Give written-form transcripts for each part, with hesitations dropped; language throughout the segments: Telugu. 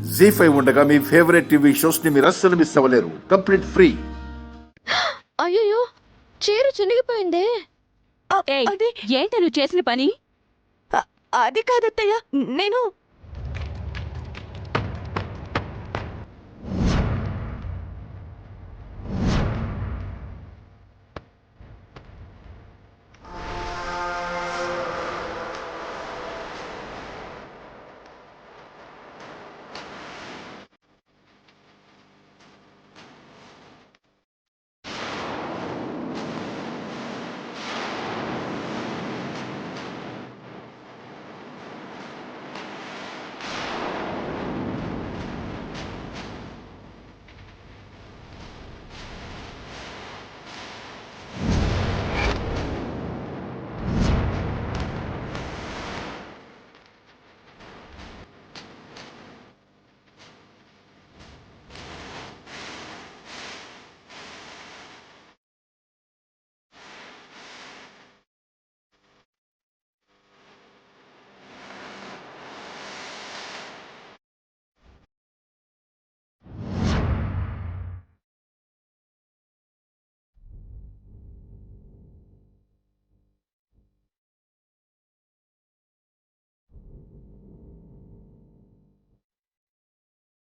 జీ5 ఉండగా మీ ఫేవరెట్ టీవీ షోస్ ని మీరు అస్సలు మిస్ అవ్వలేరు. Complete free. అయ్యో చీర చినిగిపోయిందే. ఏయ్, అది ఏంటి నువ్వు చేసిన పని? అది కాదత్తయ్య, నేను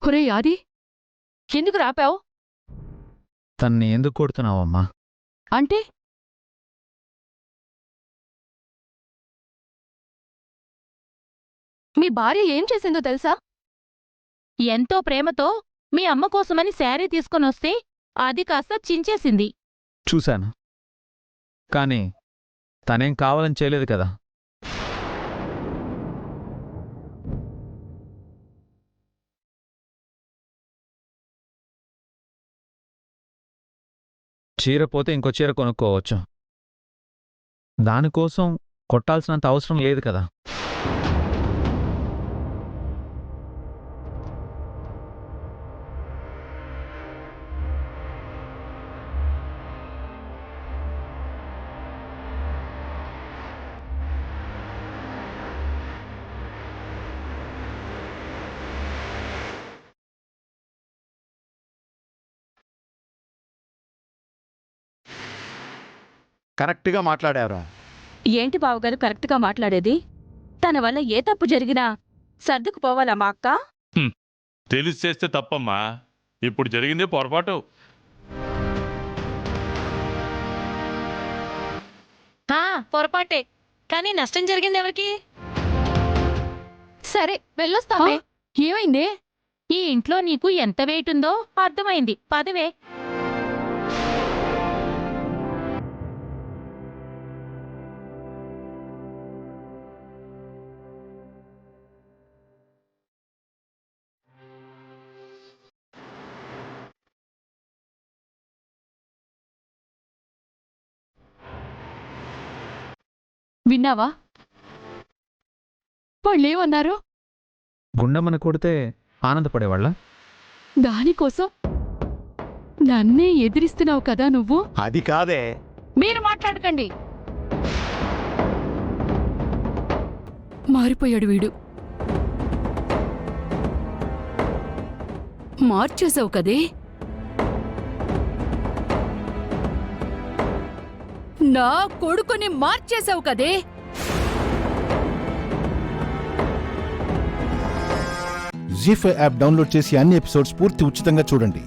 ఒరే ఆది, ఎందుకు రాపావు? తన్ని ఎందుకు కొడుతున్నావమ్మా? అంటే మీ భార్య ఏం చేసిందో తెలుసా? ఎంతో ప్రేమతో మీ అమ్మ కోసమని శారీ తీసుకొనొస్తే అది కాస్త చించేసింది. చూశాను, కానీ తనేం కావాలని చేయలేదు కదా. చీర పోతే ఇంకో చీర కొనుక్కోవచ్చు, దానికోసం కొట్టాల్సినంత అవసరం లేదు కదా. కరెక్ట్గా మాట్లాడావురా. ఏంటి బావగారు కరెక్ట్గా మాట్లాడేది? తన వల్ల ఏ తప్పు జరిగినా సర్దుకుపోవాలా మా అక్క? తెలిసి చేస్తే తప్పమ్మా. ఇప్పుడు జరిగింది పొరపాటు. పొరపాటే, కానీ నష్టం జరిగింది ఎవరికి? సరే వెళ్ళొస్తామే. ఏమైంది? ఈ ఇంట్లో నీకు ఎంత వెయిట్ ఉందో అర్థమైంది. పదవే. విన్నావా? వాళ్ళేమన్నారు? గుండమ్మని కొడితే ఆనందపడేవాళ్ళ? దానికోసం నన్నే ఎదిరిస్తున్నావు కదా నువ్వు. అది కాదే. మీరు మాట్లాడకండి. మారిపోయాడు వీడు. మార్చేసావు కదే. నా కొడుకుని మార్చేసావు కదే. జీ5 యాప్ డౌన్లోడ్ చేసి అన్ని ఎపిసోడ్స్ పూర్తి ఉచితంగా చూడండి.